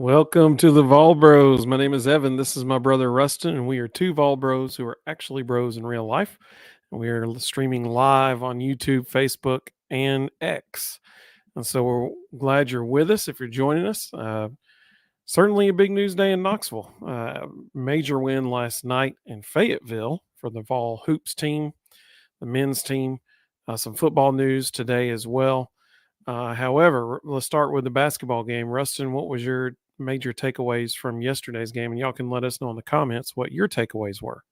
Welcome to the Vol Bros. My name is Evan. This is my brother Rustin, and we are two Vol Bros who are actually bros in real life. And we are streaming live on YouTube, Facebook, and X. And so we're glad you're with us if you're joining us. Certainly a big news day in Knoxville. Major win last night in Fayetteville for the Vol Hoops team, the men's team. Some football news today as well. However, let's start with the basketball game. Rustin, what was your major takeaways from yesterday's game? And y'all can let us know in the comments what your takeaways were.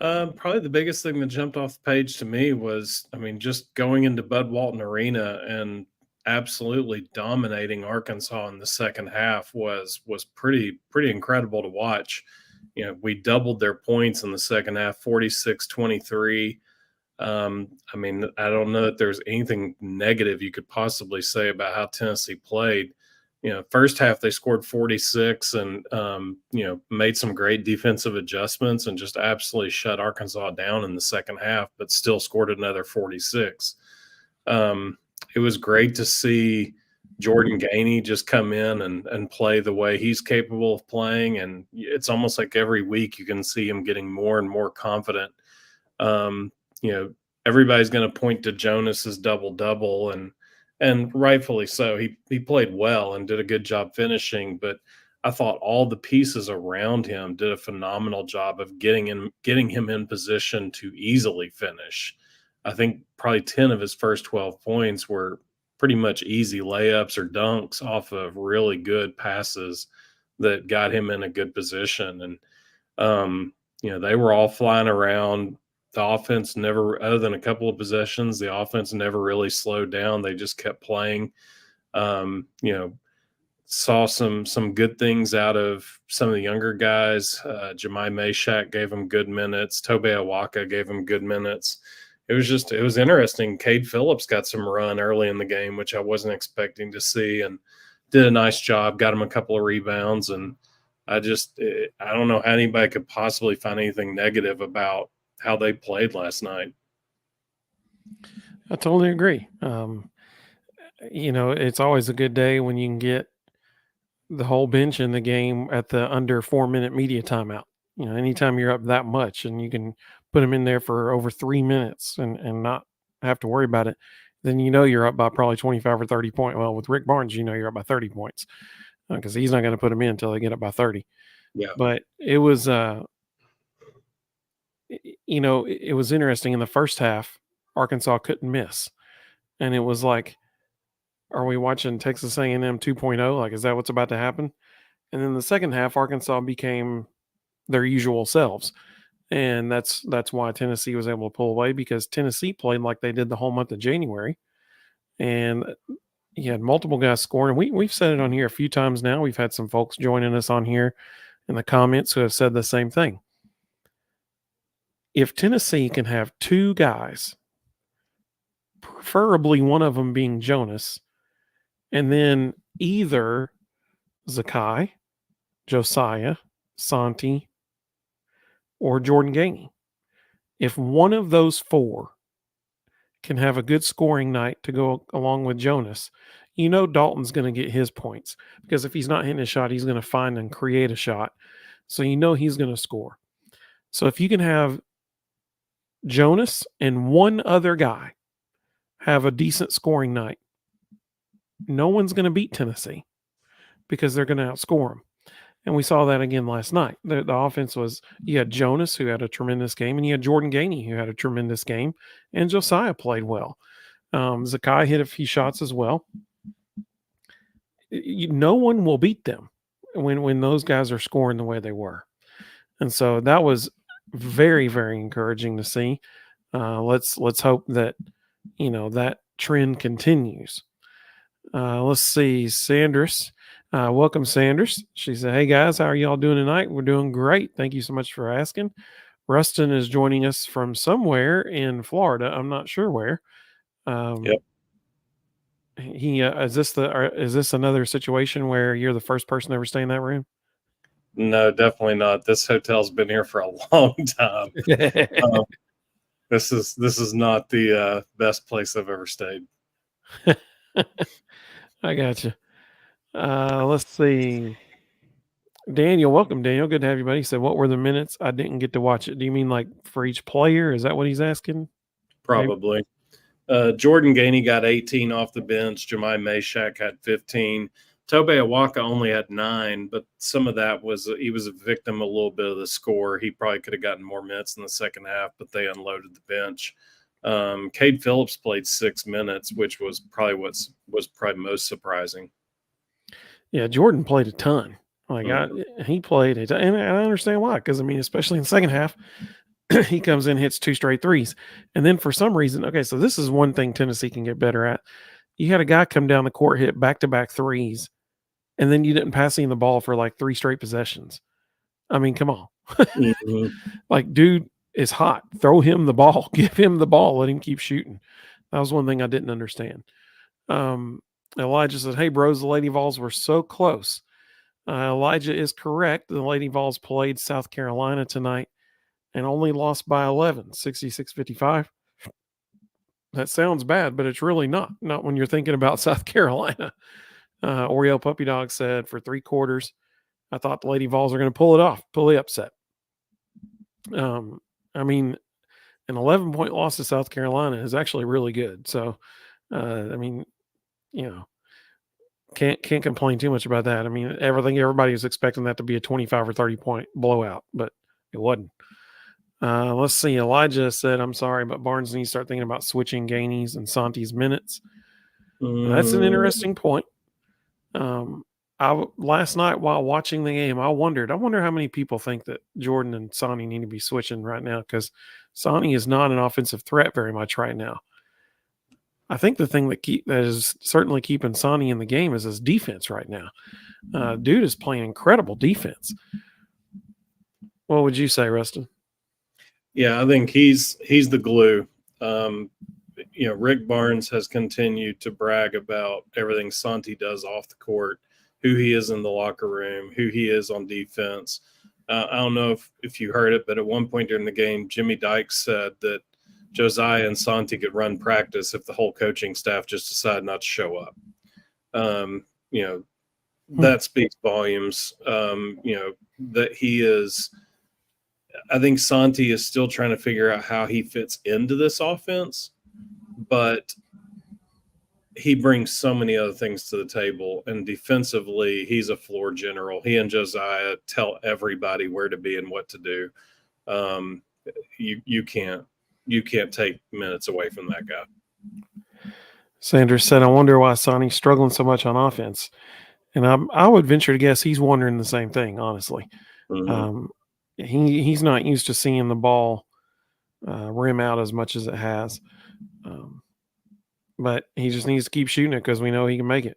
Probably the biggest thing that jumped off the page to me was, just going into Bud Walton Arena and absolutely dominating Arkansas in the second half was pretty incredible to watch. We doubled their points in the second half, 46-23. I don't know that there's anything negative you could possibly say about how Tennessee played. First half they scored 46 and, made some great defensive adjustments and just absolutely shut Arkansas down in the second half, but still scored another 46. It was great to see Jordan Gainey just come in and play the way he's capable of playing. And it's almost like every week you can see him getting more and more confident. Everybody's going to point to Jonas's double-double, and rightfully so. He played well and did a good job finishing, but I thought all the pieces around him did a phenomenal job of getting him in position to easily finish. I think probably 10 of his first 12 points were pretty much easy layups or dunks off of really good passes that got him in a good position. And, they were all flying around. The offense never, other than a couple of possessions, the offense never really slowed down. They just kept playing. Saw some good things out of some of the younger guys. Jemai Meshack gave him good minutes. Tobe Awaka gave him good minutes. It was interesting. Cade Phillips got some run early in the game, which I wasn't expecting to see, and did a nice job, got him a couple of rebounds. And I don't know how anybody could possibly find anything negative about how they played last night. I totally agree. It's always a good day when you can get the whole bench in the game at the under 4-minute media timeout. Anytime you're up that much and you can put them in there for over 3 minutes and not have to worry about it, then you're up by probably 25 or 30 points. Well, with Rick Barnes, you're up by 30 points because he's not going to put them in until they get up by 30. Yeah. But it was it was interesting. In the first half, Arkansas couldn't miss. And it was like, are we watching Texas A&M 2.0? Like, is that what's about to happen? And then the second half, Arkansas became their usual selves. And that's why Tennessee was able to pull away, because Tennessee played like they did the whole month of January. And you had multiple guys scoring. We've said it on here a few times now. We've had some folks joining us on here in the comments who have said the same thing. If Tennessee can have two guys, preferably one of them being Jonas, and then either Zakai, Josiah, Santi, or Jordan Gainey, if one of those four can have a good scoring night to go along with Jonas, Dalton's going to get his points, because if he's not hitting a shot, he's going to find and create a shot. So he's going to score. So if you can have Jonas and one other guy have a decent scoring night, no one's going to beat Tennessee because they're going to outscore them. And we saw that again last night. The offense was, you had Jonas, who had a tremendous game, and you had Jordan Gainey, who had a tremendous game, and Josiah played well. Zakai hit a few shots as well. No one will beat them when those guys are scoring the way they were. And so that was very, very encouraging to see. Let's hope that, that trend continues. Let's see. Sanders. Welcome, Sanders. She said, "Hey, guys, how are y'all doing tonight?" We're doing great. Thank you so much for asking. Rustin is joining us from somewhere in Florida. I'm not sure where. Yep. Is this another situation where you're the first person to ever stay in that room? No, definitely not. This hotel's been here for a long time. This is not the best place I've ever stayed. I got you. Let's see. Daniel, welcome, Daniel. Good to have you, buddy. He said, what were the minutes? I didn't get to watch it. Do you mean like for each player? Is that what he's asking? Probably. Jordan Gainey got 18 off the bench. Jemai Meshack had 15. Tobe Awaka only had 9, but some of that was he was a victim a little bit of the score. He probably could have gotten more minutes in the second half, but they unloaded the bench. Cade Phillips played 6 minutes, which was probably was probably most surprising. Yeah, Jordan played a ton. Like he played it, and I understand why. Because I mean, especially in the second half, he comes in, hits 2 straight threes, and then for some reason, okay, so this is one thing Tennessee can get better at. You had a guy come down the court, hit back-to-back threes, and then you didn't pass him the ball for like 3 straight possessions. I mean, come on, like dude is hot. Throw him the ball, give him the ball, let him keep shooting. That was one thing I didn't understand. Elijah said, "Hey, bros, the Lady Vols were so close." Elijah is correct. The Lady Vols played South Carolina tonight and only lost by 11, 66-55. That sounds bad, but it's really not. Not when you're thinking about South Carolina. Oriel Puppy Dog said, for 3 quarters, I thought the Lady Vols are going to pull it off, pull the upset. I mean, an 11-point loss to South Carolina is actually really good. So, I mean, you know, can't complain too much about that. I mean, everybody was expecting that to be a 25 or 30 point blowout, but it wasn't. Let's see. Elijah said, "I'm sorry, but Barnes needs to start thinking about switching Gainey's and Santi's minutes." That's an interesting point. Last night while watching the game, I wonder how many people think that Jordan and Santi need to be switching right now, because Santi is not an offensive threat very much right now. I think the thing that is certainly keeping Santi in the game is his defense right now. Dude is playing incredible defense. What would you say, Rustin? Yeah, I think he's the glue. Rick Barnes has continued to brag about everything Santi does off the court, who he is in the locker room, who he is on defense. I don't know if you heard it, but at one point during the game, Jimmy Dykes said that Josiah and Santi could run practice if the whole coaching staff just decided not to show up. That speaks volumes. That he is – I think Santi is still trying to figure out how he fits into this offense, but he brings so many other things to the table. And defensively, he's a floor general. He and Josiah tell everybody where to be and what to do. You can't take minutes away from that guy. Sanders said, "I wonder why Santi's struggling so much on offense." And I would venture to guess he's wondering the same thing, honestly. Mm-hmm. He's not used to seeing the ball rim out as much as it has. But he just needs to keep shooting it because we know he can make it.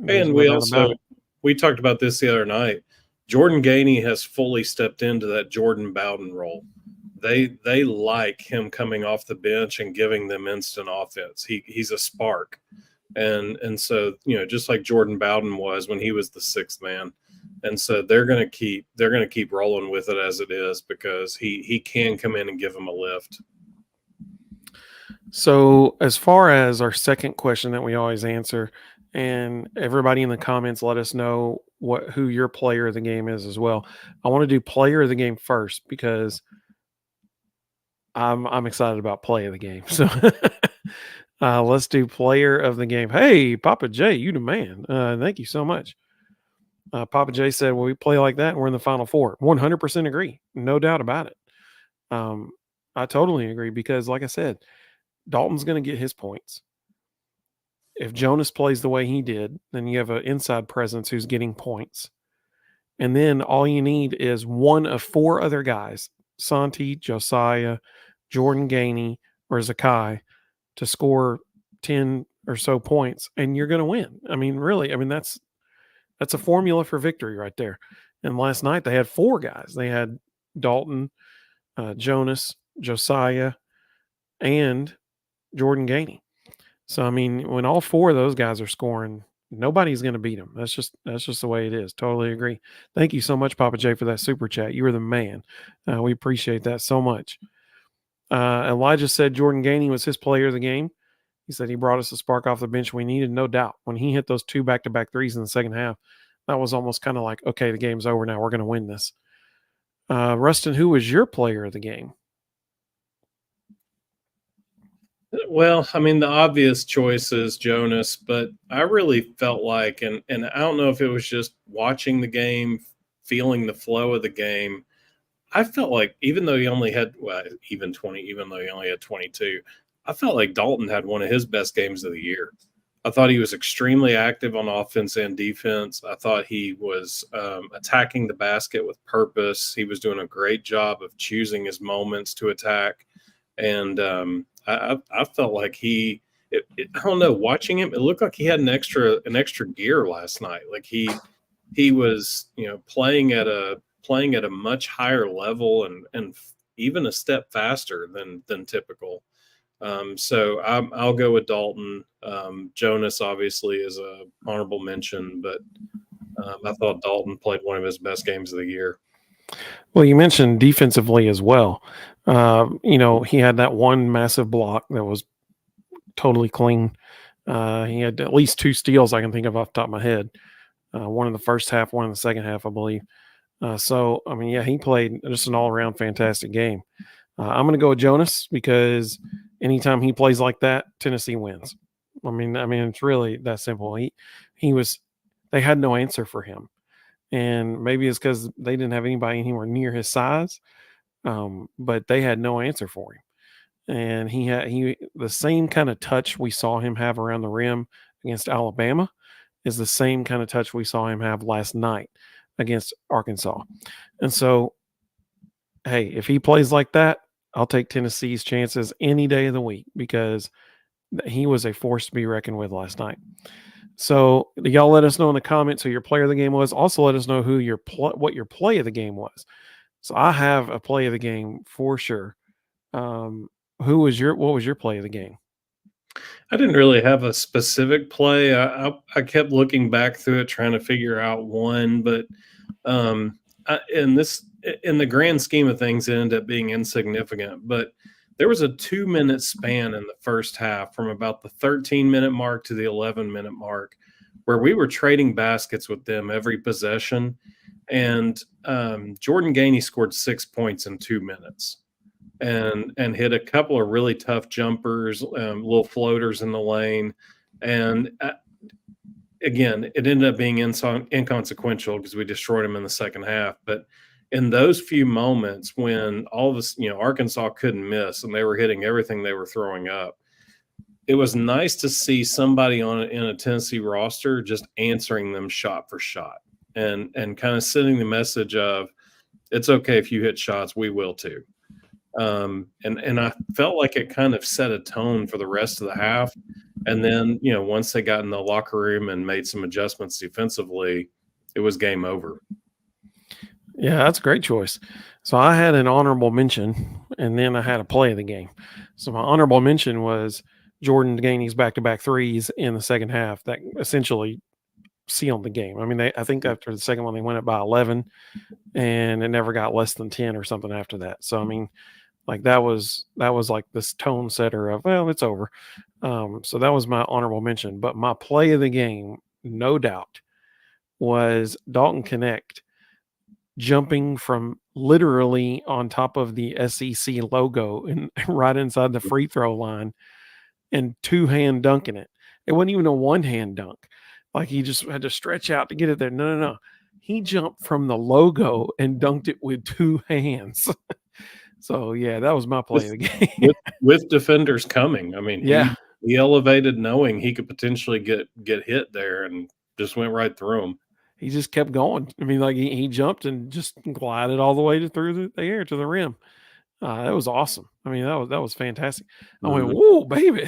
And we talked about this the other night. Jordan Gainey has fully stepped into that Jordan Bowden role. They like him coming off the bench and giving them instant offense. He's a spark. And so, just like Jordan Bowden was when he was the 6th man. And so they're going to keep rolling with it as it is, because he can come in and give them a lift. So as far as our second question that we always answer, and everybody in the comments, let us know who your player of the game is as well. I want to do player of the game first because I'm excited about play of the game. So let's do player of the game. Hey, Papa J, you the man. Thank you so much. Papa J said, well, we play like that and we're in the Final Four. 100% agree. No doubt about it. I totally agree because, like I said, Dalton's going to get his points. If Jonas plays the way he did, then you have an inside presence who's getting points. And then all you need is one of 4 other guys, Santi, Josiah, Jordan Gainey, or Zakai, to score 10 or so points, and you're going to win. I mean, really, that's a formula for victory right there. And last night they had 4 guys. They had Dalton, Jonas, Josiah, and Jordan Gainey. So, I mean, when all 4 of those guys are scoring, nobody's going to beat them. That's just the way it is. Totally agree. Thank you so much, Papa J, for that super chat. You were the man. We appreciate that so much. Elijah said Jordan Gainey was his player of the game. He said he brought us a spark off the bench we needed, no doubt. When he hit those 2 back-to-back threes in the second half, that was almost kind of like, okay, the game's over now. We're going to win this. Rustin, who was your player of the game? Well, I mean, the obvious choice is Jonas, but I really felt like, and I don't know if it was just watching the game, feeling the flow of the game. I felt like even though he only had even 20, even though he only had 22, I felt like Dalton had one of his best games of the year. I thought he was extremely active on offense and defense. I thought he was attacking the basket with purpose. He was doing a great job of choosing his moments to attack, and I felt like I don't know, watching him, it looked like he had an extra gear last night. Like he was, playing at a much higher level and even a step faster than typical. So I'll go with Dalton. Jonas obviously is a honorable mention, but I thought Dalton played one of his best games of the year. Well, you mentioned defensively as well. He had that one massive block that was totally clean. He had at least 2 steals I can think of off the top of my head. One in the first half, one in the second half, I believe. He played just an all-around fantastic game. I'm going to go with Jonas because anytime he plays like that, Tennessee wins. I mean, it's really that simple. They had no answer for him. And maybe it's because they didn't have anybody anywhere near his size, but they had no answer for him. And he had the same kind of touch we saw him have around the rim against Alabama is the same kind of touch we saw him have last night against Arkansas. And so, hey, if he plays like that, I'll take Tennessee's chances any day of the week because he was a force to be reckoned with last night. So y'all let us know in the comments who your player of the game was. Also let us know who what your play of the game was. So I have a play of the game for sure. What was your play of the game? I didn't really have a specific play. I kept looking back through it, trying to figure out one, but in the grand scheme of things, it ended up being insignificant. But there was a 2-minute span in the first half from about the 13-minute mark to the 11-minute mark where we were trading baskets with them every possession. And Jordan Gainey scored 6 points in 2 minutes and hit a couple of really tough jumpers, little floaters in the lane. And again, it ended up being inconsequential because we destroyed him in the second half. But in those few moments when all of us, Arkansas couldn't miss and they were hitting everything they were throwing up, it was nice to see somebody in a Tennessee roster just answering them shot for shot and kind of sending the message of it's okay if you hit shots, we will too. And I felt like it kind of set a tone for the rest of the half. And then, once they got in the locker room and made some adjustments defensively, it was game over. Yeah, that's a great choice. So I had an honorable mention, and then I had a play of the game. So my honorable mention was Jordan Gainey's back-to-back threes in the second half that essentially sealed the game. I mean, I think after the second one, they went up by 11, and it never got less than 10 or something after that. So, I mean, like that was like this tone setter of, well, it's over. So that was my honorable mention. But my play of the game, no doubt, was Dalton Knecht jumping from literally on top of the SEC logo and right inside the free throw line and 2-hand dunking it. It wasn't even a 1-hand dunk. Like he just had to stretch out to get it there. No. He jumped from the logo and dunked it with 2 hands. So yeah, that was my play of the game. with defenders coming. I mean, yeah, he elevated knowing he could potentially get hit there and just went right through him. He just kept going. I mean, like he jumped and just glided all the way through the air to the rim. That was awesome. I mean, that was fantastic. I went, whoa, baby.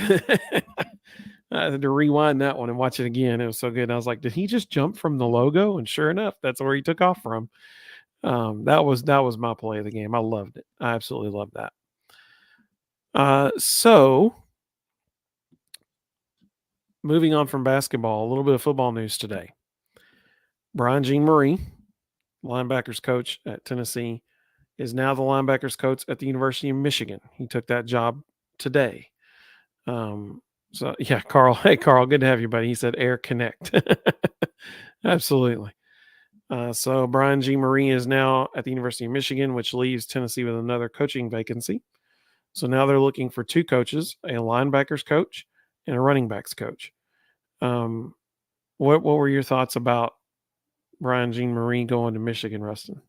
I had to rewind that one and watch it again. It was so good. And I was like, did he just jump from the logo? And sure enough, that's where he took off from. That was my play of the game. I loved it. I absolutely loved that. So moving on from basketball, a little bit of football news today. Brian Jean-Marie, linebackers coach at Tennessee, is now the linebackers coach at the University of Michigan. He took that job today. So yeah, Carl. Hey, Carl. Good to have you, buddy. He said Air Connect. Absolutely. So Brian G. Marie is now at the University of Michigan, which leaves Tennessee with another coaching vacancy. So now they're looking for two coaches, a linebackers coach and a running backs coach. What were your thoughts about Brian Jean Marie going to Michigan, Rustin?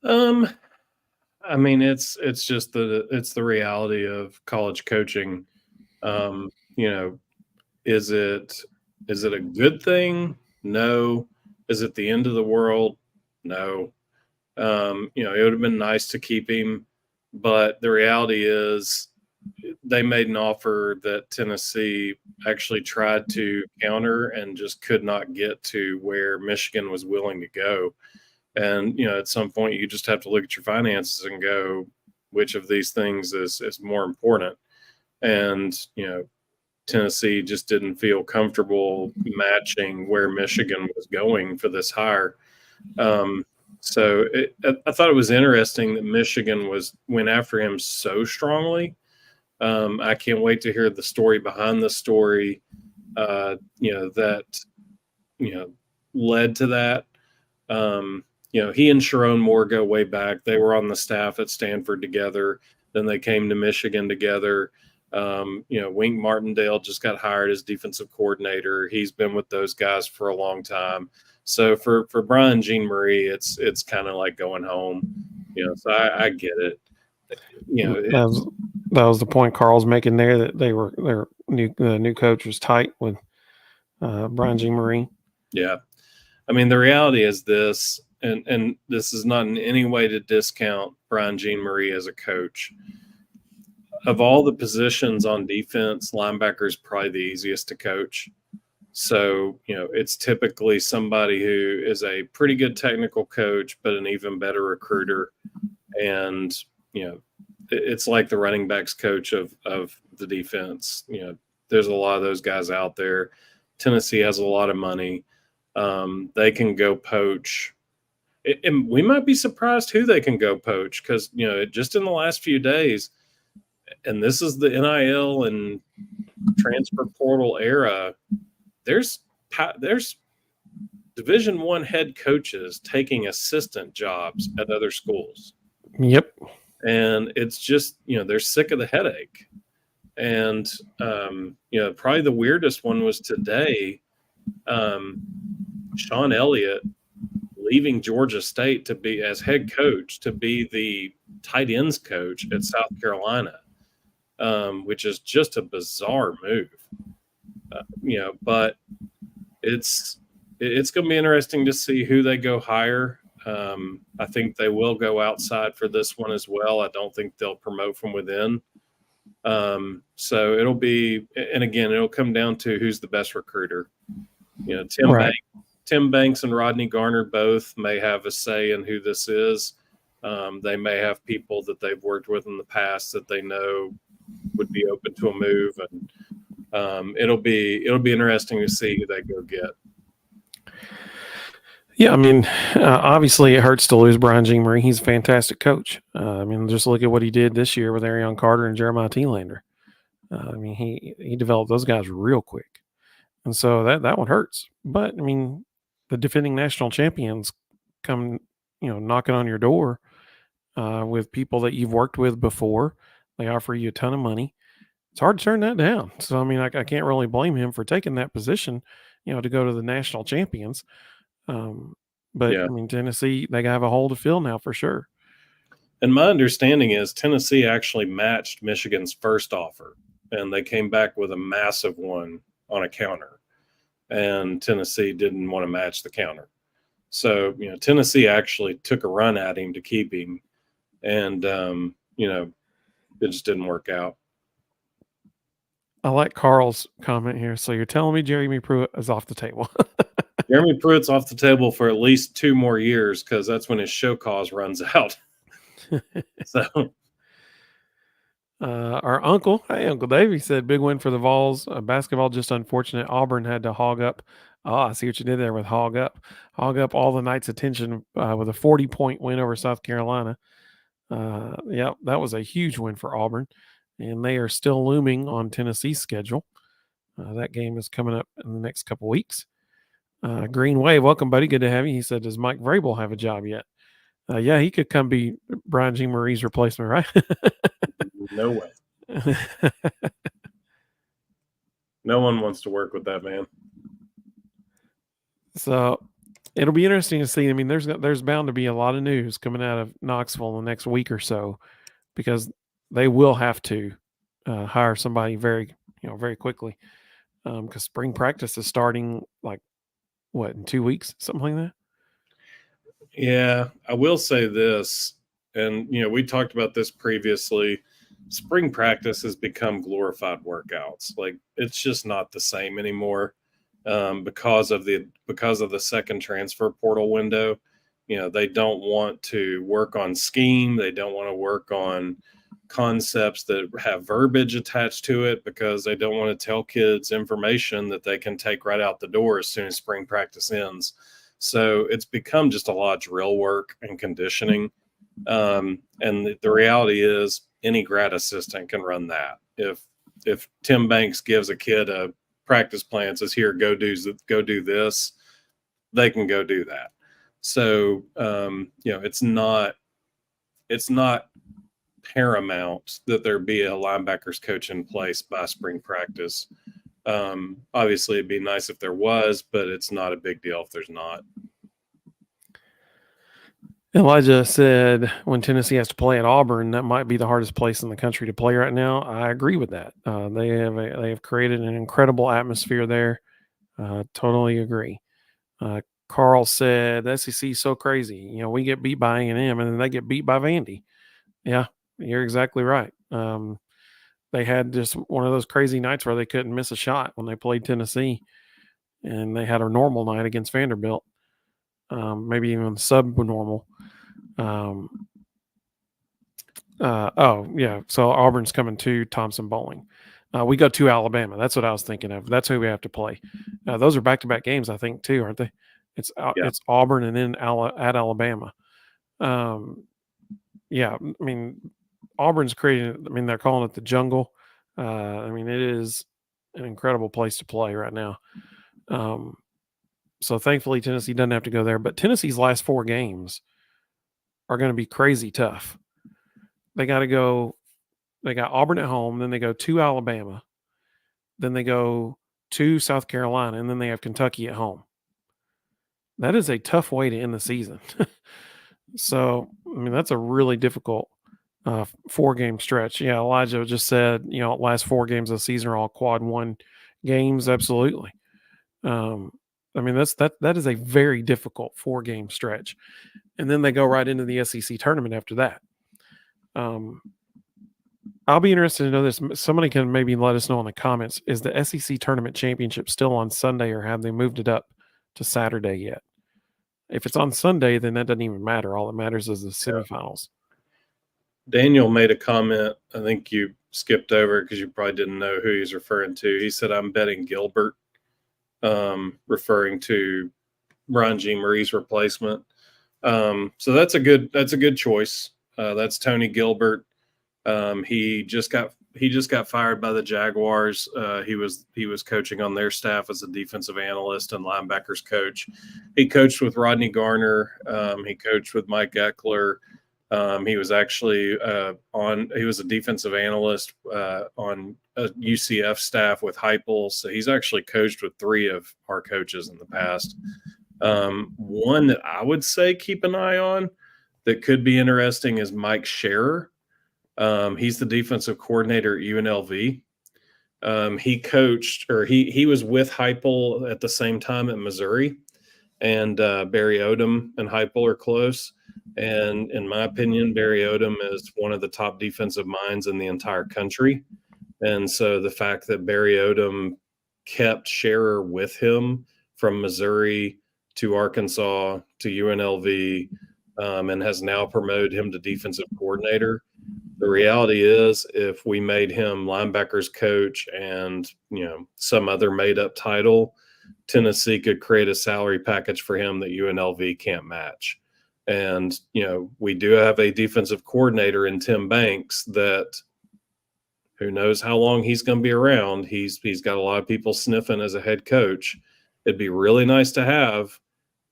I mean, it's just the reality of college coaching. You know, is it a good thing? No. Is it the end of the world? No. You know, it would have been nice to keep him, but the reality is they made an offer that Tennessee actually tried to counter and just could not get to where Michigan was willing to go. And, you know, at some point you just have to look at your finances and go, which of these things is more important? And, you know, Tennessee just didn't feel comfortable matching where Michigan was going for this hire. I thought it was interesting that Michigan went after him so strongly. I can't wait to hear the story behind the story. That led to that. He and Sharon Moore go way back. They were on the staff at Stanford together. Then they came to Michigan together. Wink Martindale just got hired as defensive coordinator. He's been with those guys for a long time. So for Brian Jean Marie, it's kind of like going home. So I get it. That was the point Carl's making there, that the new coach was tight with Brian Jean Marie. Yeah, I mean the reality is this, and this is not in any way to discount Brian Jean Marie as a coach. Of all the positions on defense, linebacker is probably the easiest to coach. So, it's typically somebody who is a pretty good technical coach, but an even better recruiter. And, it's like the running backs coach of the defense. There's a lot of those guys out there. Tennessee has a lot of money. They can go poach. And we might be surprised who they can go poach because, just in the last few days, and this is the NIL and transfer portal era, there's Division I head coaches taking assistant jobs at other schools. Yep. And it's just, they're sick of the headache. And, probably the weirdest one was today, Sean Elliott leaving Georgia State to be as head coach, to be the tight ends coach at South Carolina, which is just a bizarre move. But it's going to be interesting to see who they go hire. I think they will go outside for this one as well. I don't think they'll promote from within. So it'll come down to who's the best recruiter. Tim Banks and Rodney Garner both may have a say in who this is. They may have people that they've worked with in the past that they know would be open to a move, and it'll be interesting to see who they go get. Yeah, I mean, obviously it hurts to lose Brian Jean Marie. He's a fantastic coach. Just look at what he did this year with Arion Carter and Jeremiah Thielander. He developed those guys real quick, and so that one hurts. But the defending national champions come, knocking on your door with people that you've worked with before. They offer you a ton of money. It's hard to turn that down. So, I can't really blame him for taking that position, to go to the national champions. Tennessee, they have a hole to fill now for sure. And my understanding is Tennessee actually matched Michigan's first offer, and they came back with a massive one on a counter. And Tennessee didn't want to match the counter. So, Tennessee actually took a run at him to keep him. And, it just didn't work out. I like Carl's comment here. So you're telling me Jeremy Pruitt is off the table? Jeremy Pruitt's off the table for at least 2 more years because that's when his show cause runs out. So, our uncle, hey, Uncle Davey said big win for the Vols. Basketball just unfortunate. Auburn had to hog up. Oh, I see what you did there with hog up all the night's attention with a 40-point win over South Carolina. That was a huge win for Auburn. and they are still looming on Tennessee's schedule. That game is coming up in the next couple weeks. Green Wave, welcome, buddy. Good to have you. He said, does Mike Vrabel have a job yet? Yeah, he could come be Brian G. Marie's replacement, right? No way. No one wants to work with that man. So it'll be interesting to see. I mean, there's bound to be a lot of news coming out of Knoxville in the next week or so, because they will have to hire somebody very quickly, because spring practice is starting in 2 weeks, something like that. Yeah, I will say this, and we talked about this previously. Spring practice has become glorified workouts. Like, it's just not the same anymore, because of the second transfer portal window. They don't want to work on scheme. They don't want to work on concepts that have verbiage attached to it, because they don't want to tell kids information that they can take right out the door as soon as spring practice ends. So it's become just a lot of drill work and conditioning. And the reality is, any grad assistant can run that. If Tim Banks gives a kid a practice plan, says, here, go do this, they can go do that. So it's not paramount that there be a linebackers coach in place by spring practice. Obviously, it'd be nice if there was, but it's not a big deal if there's not. Elijah said when Tennessee has to play at Auburn, that might be the hardest place in the country to play right now. I agree with that. They have created an incredible atmosphere there. Totally agree. Carl said the SEC is so crazy. We get beat by A&M and then they get beat by Vandy. Yeah, you're exactly right. They had just one of those crazy nights where they couldn't miss a shot when they played Tennessee, and they had a normal night against Vanderbilt, maybe even subnormal. So Auburn's coming to Thompson Bowling. We go to Alabama. That's what I was thinking of. That's who we have to play. Those are back-to-back games, I think, too, aren't they? It's Auburn and then at Alabama. I mean, Auburn's creating. I mean, they're calling it the jungle. It is an incredible place to play right now. So thankfully, Tennessee doesn't have to go there. But Tennessee's last 4 games are going to be crazy tough. They got to go. They got Auburn at home, then they go to Alabama, then they go to South Carolina, and then they have Kentucky at home. That is a tough way to end the season. So, that's a really difficult 4-game stretch. Yeah, Elijah just said, last 4 games of the season are all quad 1 games. Absolutely. That is a very difficult 4-game stretch. And then they go right into the SEC tournament after that. I'll be interested to know this. Somebody can maybe let us know in the comments. Is the SEC tournament championship still on Sunday, or have they moved it up to Saturday yet? If it's on Sunday, then that doesn't even matter. All that matters is the semifinals. Daniel made a comment. I think you skipped over because you probably didn't know who he's referring to. He said, I'm betting Gilbert, referring to Brian G. Marie's replacement. So that's a good choice. That's Tony Gilbert. He just got fired by the Jaguars. He was coaching on their staff as a defensive analyst and linebackers coach. He coached with Rodney Garner. He coached with Mike Eckler. He was actually he was a defensive analyst on a UCF staff with Heupel. So he's actually coached with 3 of our coaches in the past. One that I would say keep an eye on that could be interesting is Mike Scherer. He's the defensive coordinator at UNLV. He coached, or he was with Heupel at the same time at Missouri, and Barry Odom and Heupel are close. And in my opinion, Barry Odom is one of the top defensive minds in the entire country. And so the fact that Barry Odom kept Scherer with him from Missouri to Arkansas to UNLV, and has now promoted him to defensive coordinator. The reality is, if we made him linebackers coach and, some other made up title, Tennessee could create a salary package for him that UNLV can't match. And, we do have a defensive coordinator in Tim Banks that Who knows how long he's going to be around? He's got a lot of people sniffing as a head coach. It'd be really nice to have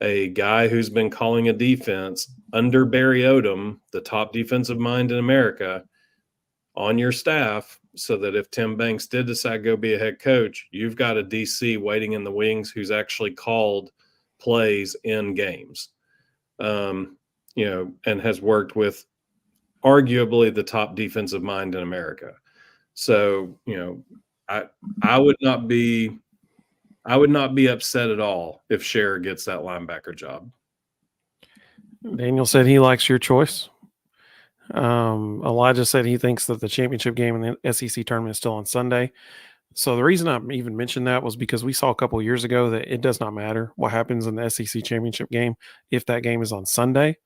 a guy who's been calling a defense under Barry Odom, the top defensive mind in America, on your staff, so that if Tim Banks did decide to go be a head coach, you've got a DC waiting in the wings who's actually called plays in games, and has worked with arguably the top defensive mind in America. So, I would not be upset at all if Scherer gets that linebacker job. Daniel said he likes your choice. Elijah said he thinks that the championship game in the SEC tournament is still on Sunday. So the reason I even mentioned that was because we saw a couple of years ago that it does not matter what happens in the SEC championship game if that game is on Sunday,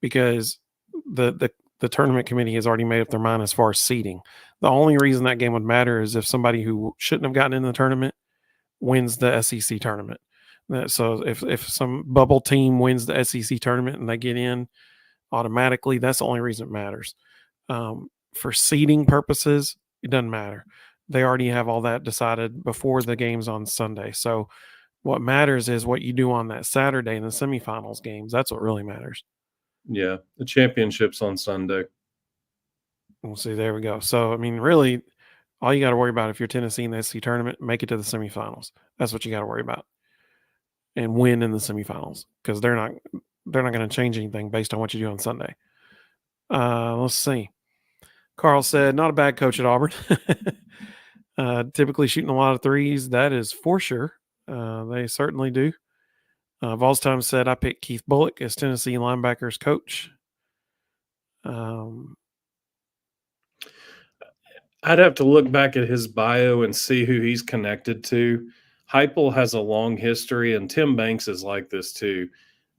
because the tournament committee has already made up their mind as far as seeding. The only reason that game would matter is if somebody who shouldn't have gotten in the tournament wins the SEC tournament. So if some bubble team wins the SEC tournament and they get in automatically, that's the only reason it matters. For seeding purposes, it doesn't matter. They already have all that decided before the game's on Sunday. So what matters is what you do on that Saturday in the semifinals games. That's what really matters. Yeah, the championship's on Sunday. We'll see. There we go. So, I mean, really, all you got to worry about if you're Tennessee in the SEC tournament, make it to the semifinals. That's what you got to worry about, and win in the semifinals, because they're not going to change anything based on what you do on Sunday. Let's see. Carl said, not a bad coach at Auburn. Typically shooting a lot of threes. That is for sure. They certainly do. Volstime said, I picked Keith Bullock as Tennessee linebackers coach. I'd have to look back at his bio and see who he's connected to. Heupel has a long history, and Tim Banks is like this too.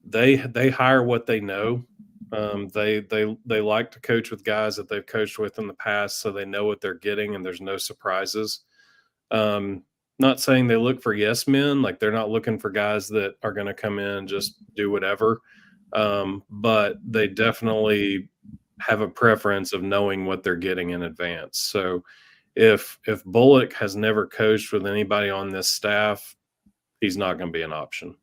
They hire what they know. They like to coach with guys that they've coached with in the past, so they know what they're getting, and there's no surprises. Not saying they look for yes men, like they're not looking for guys that are going to come in and just do whatever. But they definitely have a preference of knowing what they're getting in advance. So if Bullock has never coached with anybody on this staff, he's not going to be an option.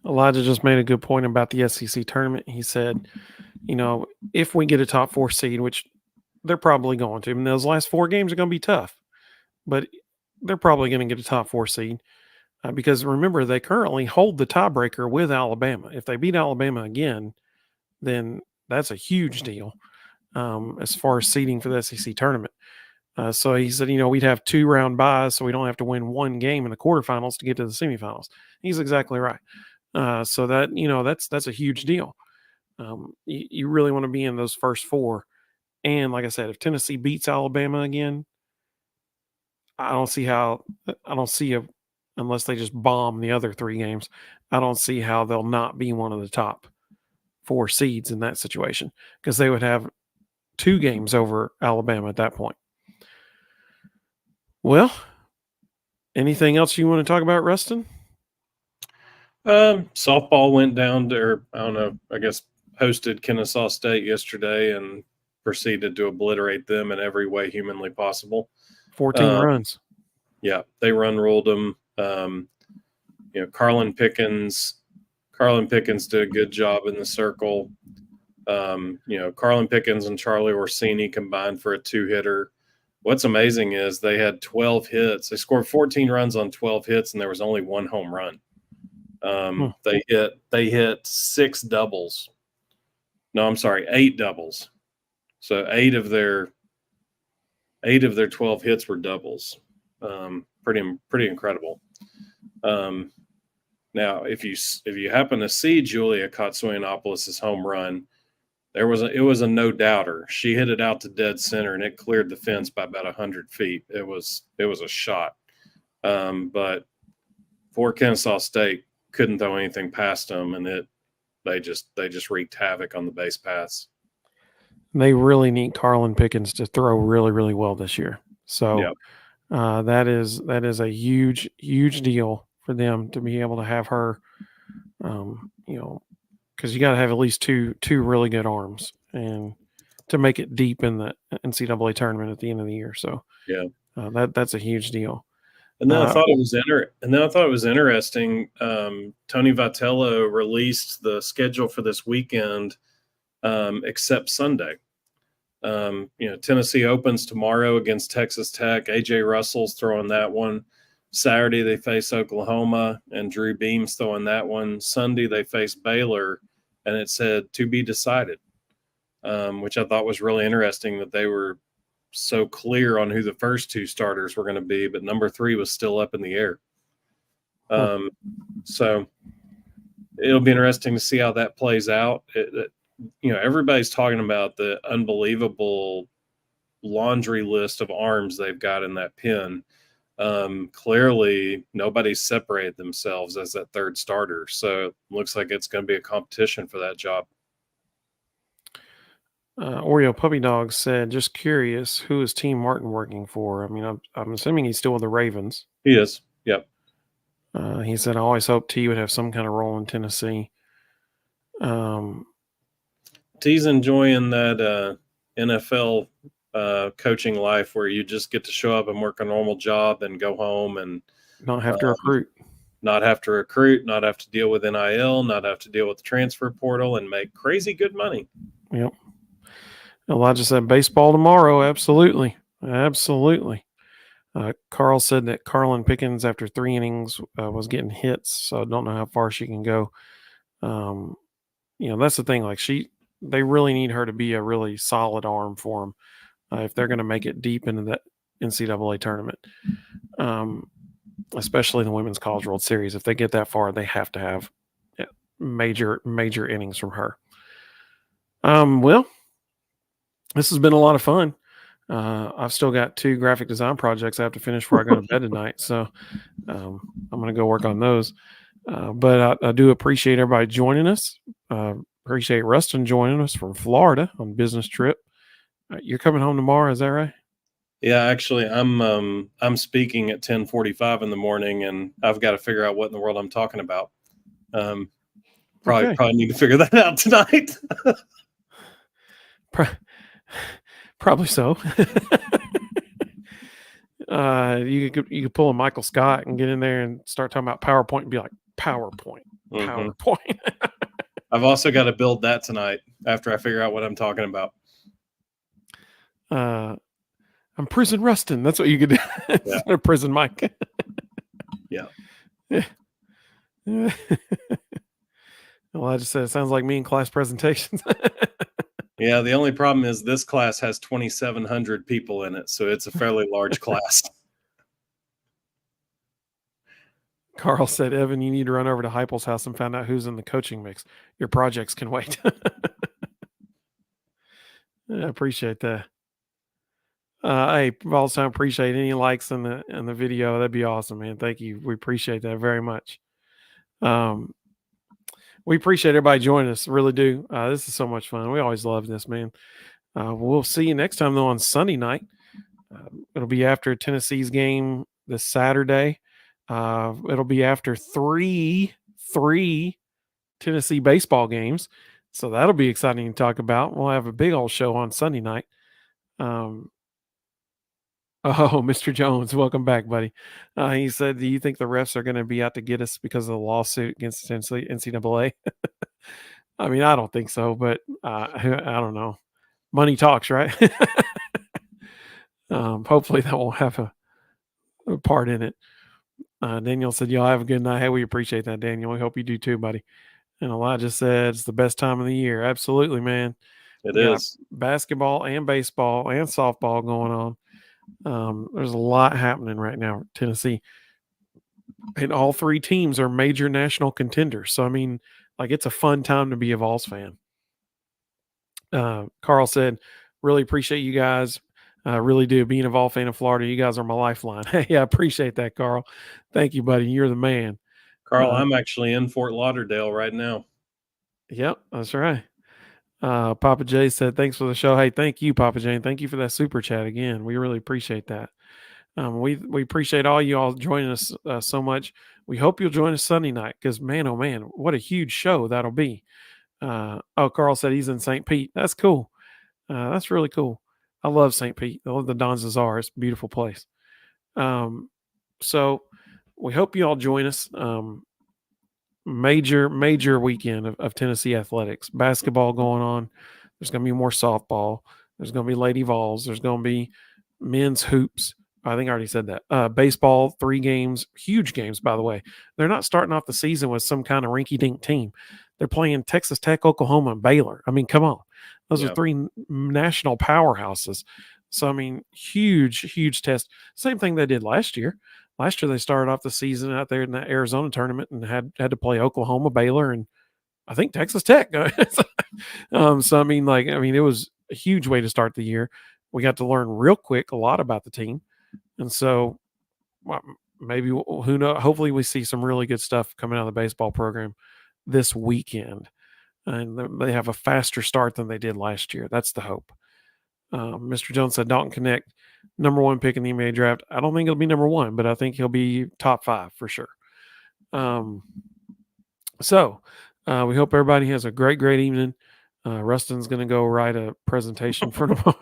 Elijah just made a good point about the SEC tournament. He said, if we get a top 4 seed, which they're probably going to, and those last 4 games are going to be tough, but they're probably going to get a top 4 seed because remember, they currently hold the tiebreaker with Alabama. If they beat Alabama again, then that's a huge deal as far as seeding for the SEC tournament. So he said, we'd have 2 round byes, so we don't have to win 1 game in the quarterfinals to get to the semifinals. He's exactly right. So that, that's a huge deal. You really want to be in those first 4. And like I said, if Tennessee beats Alabama again, I don't see unless they just bomb the other 3 games, I don't see how they'll not be one of the top 4 seeds in that situation, because they would have 2 games over Alabama at that point. Well, anything else you want to talk about, Rustin? Softball went down to, hosted Kennesaw State yesterday and proceeded to obliterate them in every way humanly possible. 14 runs. Yeah, they ruled them. Carlin Pickens did a good job in the circle. Carlin Pickens and Charlie Orsini combined for a 2-hitter. What's amazing is they had 12 hits. They scored 14 runs on 12 hits, and there was only 1 home run. They hit 6 doubles. No, I'm sorry, 8 doubles. So 8 of their 12 hits were doubles. Pretty incredible. Now, if you happen to see Julia Kotsoyanopoulos' home run, it was a no doubter. She hit it out to dead center, and it cleared the fence by about 100 feet. It was a shot. But for Kennesaw State, couldn't throw anything past them, and they just wreaked havoc on the base paths. They really need Carlin Pickens to throw really, really well this year. So yep. That is a huge, huge deal for them to be able to have her, because you got to have at least two really good arms. And to make it deep in the NCAA tournament at the end of the year. So Yeah. That's a huge deal. And then I thought it was interesting. Tony Vitello released the schedule for this weekend, except Sunday. Tennessee opens tomorrow against Texas Tech. AJ Russell's throwing that one. Saturday they face Oklahoma, and Drew Beam's throwing that one. Sunday they face Baylor, and it said to be decided, which I thought was really interesting that they were so clear on who the first two starters were going to be, but number 3 was still up in the air. So it'll be interesting to see how that plays out. Everybody's talking about the unbelievable laundry list of arms they've got in that pen. Clearly nobody's separated themselves as that third starter. So it looks like it's going to be a competition for that job. Oreo Puppy Dog said, just curious, who is Team Martin working for? I mean, I'm assuming he's still with the Ravens. He is. Yep. He said, I always hoped T would have some kind of role in Tennessee. T's enjoying that NFL coaching life where you just get to show up and work a normal job and go home and not have to recruit. Not have to recruit, not have to deal with NIL, not have to deal with the transfer portal, and make crazy good money. Yep. Elijah said baseball tomorrow. Absolutely. Absolutely. Carl said that Carlin Pickens, after 3 innings, was getting hits. So I don't know how far she can go. That's the thing. Like they really need her to be a really solid arm for them if they're going to make it deep into that NCAA tournament, especially the Women's College World Series. If they get that far, they have to have major innings from her. Well, this has been a lot of fun. I've still got 2 graphic design projects I have to finish before I go to bed tonight. So I'm going to go work on those. But I do appreciate everybody joining us. Appreciate Rustin joining us from Florida on business trip. You're coming home tomorrow, is that right? Yeah, actually, I'm speaking at 10:45 in the morning, and I've got to figure out what in the world I'm talking about. Probably need to figure that out tonight. Probably so. You could pull a Michael Scott and get in there and start talking about PowerPoint and be like, PowerPoint. I've also got to build that tonight after I figure out what I'm talking about. I'm Prison Rustin. That's what you could do. Yeah. Prison Mike. Yeah. Well, I just said it sounds like me in class presentations. Yeah, the only problem is this class has 2,700 people in it, so it's a fairly large class. Carl said, Evan, you need to run over to Heupel's house and find out who's in the coaching mix. Your projects can wait. I appreciate that. Hey, also appreciate any likes in the video. That'd be awesome, man. Thank you. We appreciate that very much. We appreciate everybody joining us. Really do. This is so much fun. We always love this, man. We'll see you next time, though, on Sunday night. It'll be after Tennessee's game this Saturday. It'll be after three Tennessee baseball games. So that'll be exciting to talk about. We'll have a big old show on Sunday night. Mr. Jones, welcome back, buddy. He said, do you think the refs are going to be out to get us because of the lawsuit against the NCAA? I mean, I don't think so, but I don't know. Money talks, right? Hopefully that won't have a part in it. Daniel said, y'all have a good night. Hey, we appreciate that, Daniel. We hope you do too, buddy. And Elijah said, it's the best time of the year. Absolutely, man. It is. Basketball and baseball and softball going on. There's a lot happening right now in Tennessee. And all 3 teams are major national contenders. So, I mean, like, it's a fun time to be a Vols fan. Carl said, really appreciate you guys. Really do. Being a Vol fan in Florida, you guys are my lifeline. Hey, I appreciate that, Carl. Thank you, buddy. You're the man. Carl, I'm actually in Fort Lauderdale right now. Yep, that's right. Papa J said, thanks for the show. Hey, thank you, Papa J. And thank you for that super chat again. We really appreciate that. We appreciate all you all joining us so much. We hope you'll join us Sunday night because, man, oh, man, what a huge show that'll be. Carl said he's in St. Pete. That's cool. That's really cool. I love St. Pete. I love the Don Cesar. It's a beautiful place. So we hope you all join us. Major weekend of Tennessee athletics. Basketball going on. There's going to be more softball. There's going to be lady vols. There's going to be men's hoops. I think I already said that. Baseball, 3 games, huge games, by the way. They're not starting off the season with some kind of rinky-dink team. They're playing Texas Tech, Oklahoma, and Baylor. I mean, come on. Those are 3 national powerhouses. So, I mean, huge test. Same thing they did last year. Last year they started off the season out there in the Arizona tournament and had to play Oklahoma, Baylor, and I think Texas Tech. So I mean, it was a huge way to start the year. We got to learn real quick a lot about the team, and so maybe who knows? Hopefully, we see some really good stuff coming out of the baseball program this weekend, and they have a faster start than they did last year. That's the hope. Mr. Jones said Dalton Connect, #1 pick in the NBA draft. I don't think he'll be #1, but I think he'll be top 5 for sure. So we hope everybody has a great evening. Rustin's going to go write a presentation for tomorrow,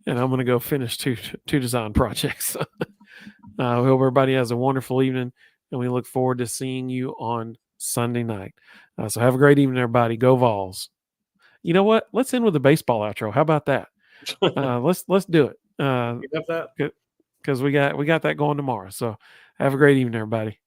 and I'm going to go finish two design projects. We hope everybody has a wonderful evening, and we look forward to seeing you on Sunday night. So have a great evening, everybody. Go Vols. You know what? Let's end with a baseball outro. How about that? Let's do it. You have that? Because we got that going tomorrow. So have a great evening, everybody.